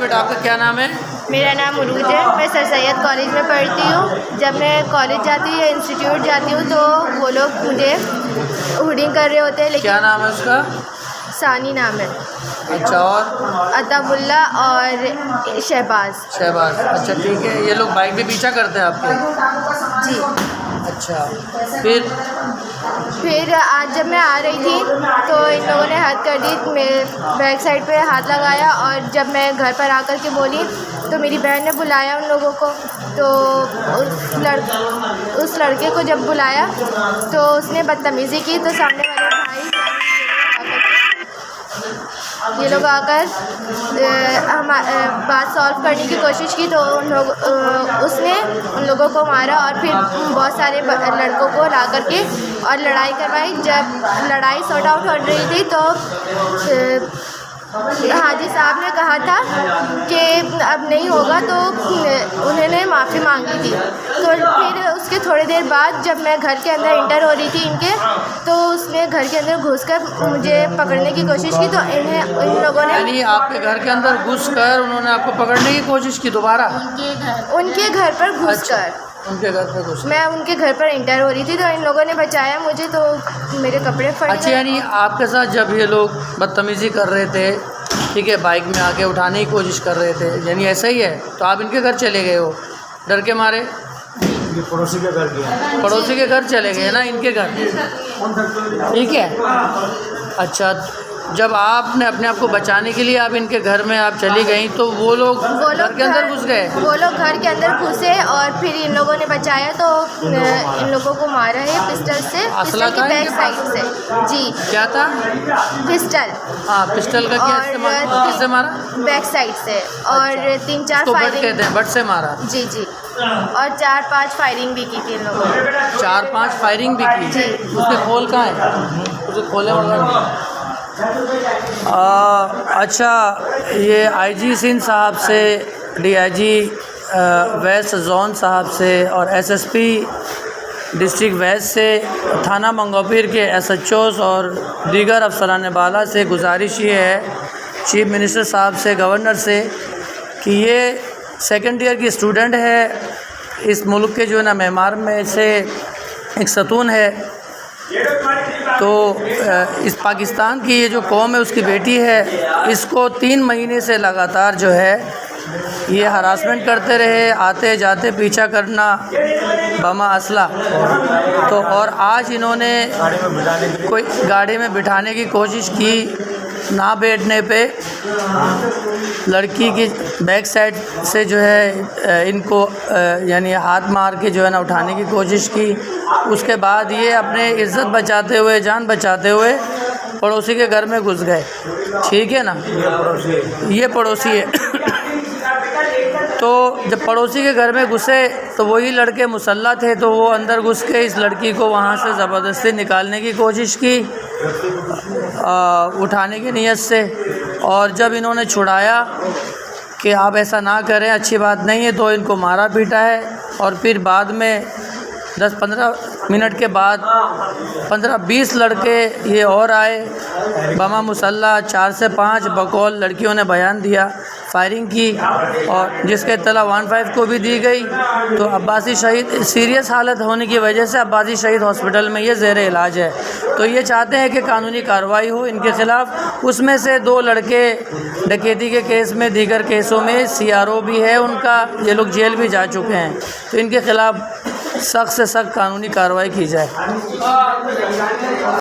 बेटा, आपका क्या नाम है? मेरा नाम उरूज है। मैं सर सैयद कॉलेज में पढ़ती हूँ। जब मैं कॉलेज जाती हूँ या इंस्टीट्यूट जाती हूँ तो वो लोग मुझे हुडिंग कर रहे होते हैं। लेकिन क्या नाम है उसका? सानी नाम है। अच्छा, और? अतामुल्ला और शहबाज। अच्छा ठीक है। ये लोग बाइक पे पीछा करते हैं आपके? जी। अच्छा, फिर आज जब मैं आ रही थी तो इन लोगों ने हद कर दी, मेरे बैक साइड पे हाथ लगाया। और जब मैं घर पर आकर के बोली तो मेरी बहन ने बुलाया उन लोगों को। तो उस लड़के को जब बुलाया तो उसने बदतमीज़ी की। तो सामने वाले भाई ये लोग आकर हम बात सॉल्व करने की कोशिश की तो उसने उन लोगों को मारा और फिर बहुत सारे लड़कों को ला करके और लड़ाई करवाई। जब लड़ाई सॉर्ट आउट हो रही थी तो हाजी साहब ने कहा था कि अब नहीं होगा, तो उन्होंने माफ़ी मांगी थी। तो फिर उसके थोड़ी देर बाद जब मैं घर के अंदर इंटर हो रही थी इनके, तो उसने घर के अंदर घुसकर मुझे पकड़ने की कोशिश की। तो इन लोगों ने, यानी आपके घर के अंदर घुसकर उन्होंने आपको पकड़ने की कोशिश की दोबारा? उनके घर पर घुसकर। उनके घर पे घुस? मैं उनके घर पर इंटर हो रही थी तो इन लोगों ने बचाया मुझे, तो मेरे कपड़े फट गए। अच्छा, यानी आपके साथ जब ये लोग बदतमीज़ी कर रहे थे, ठीक है, बाइक में आके उठाने की कोशिश कर रहे थे, यानी ऐसा ही है, तो आप इनके घर चले गए हो डर के मारे? पड़ोसी के घर गया। पड़ोसी के घर चले गए ना, इनके घर, ठीक है। अच्छा, जब आपने अपने आप को बचाने के लिए आप इनके घर में आप चली गई तो वो लोग घर के अंदर घुस गए? वो लोग घर के अंदर घुसे और फिर इन लोगों ने बचाया तो इन लोगों को मारा है पिस्टल से। असला पिस्टल था की बैक साइड से। जी। क्या था? पिस्टल। हाँ, पिस्टल का क्या इस्तेमाल, किससे मारा? बैक साइड से। और 3-4 फायरिंग। बट से मारा? जी जी। और 4-5 फायरिंग भी की थी इन लोगों ने। 4-5 फायरिंग भी की? जी। उसके खोल कहाँ है? उसे खोले वगैरह? अच्छा, ये आईजी सिंध साहब से, डीआईजी वेस्ट जोन साहब से और एसएसपी डिस्ट्रिक्ट वेस्ट से, थाना मंगोपीर के एसएचओस और दीगर अफसरान बाला से गुजारिश ये है चीफ मिनिस्टर साहब से, गवर्नर से, कि ये सेकेंड ईयर की स्टूडेंट है, इस मुल्क के जो है ना मेमार में से एक सतून है। तो इस पाकिस्तान की ये जो कौम है उसकी बेटी है, इसको 3 महीने से लगातार जो है ये हरासमेंट करते रहे, आते जाते पीछा करना, बमा असला। तो और आज इन्होंने कोई गाड़ी में बिठाने की कोशिश की, ना बैठने पे लड़की की बैक साइड से जो है इनको यानी हाथ मार के जो है ना उठाने की कोशिश की। उसके बाद ये अपने इज़्ज़त बचाते हुए, जान बचाते हुए पड़ोसी के घर में घुस गए, ठीक है ना, ये पड़ोसी है। तो जब पड़ोसी के घर में घुसे तो वही लड़के मुसल्ला थे, तो वो अंदर घुस के इस लड़की को वहाँ से ज़बरदस्ती निकालने की कोशिश की उठाने की नीयत से। और जब इन्होंने छुड़ाया कि आप ऐसा ना करें, अच्छी बात नहीं है, तो इनको मारा पीटा है। और फिर बाद में 10-15 मिनट के बाद 15-20 लड़के ये और आए, बमा मुसल्ला, 4 से 5 बकौल लड़कियों ने बयान दिया, फायरिंग की, और जिसके इत्तला 15 को भी दी गई। तो अब्बासी शहीद सीरियस हालत होने की वजह से अब्बासी शहीद हॉस्पिटल में ये ज़ेर इलाज है। तो ये चाहते हैं कि कानूनी कार्रवाई हो इनके ख़िलाफ़। उसमें से 2 लड़के डकैती के केस में, दीगर केसों में CRO भी है उनका, ये लोग जेल भी जा चुके हैं। तो इनके ख़िलाफ़ सख्त से सख्त कानूनी कार्रवाई की जाए।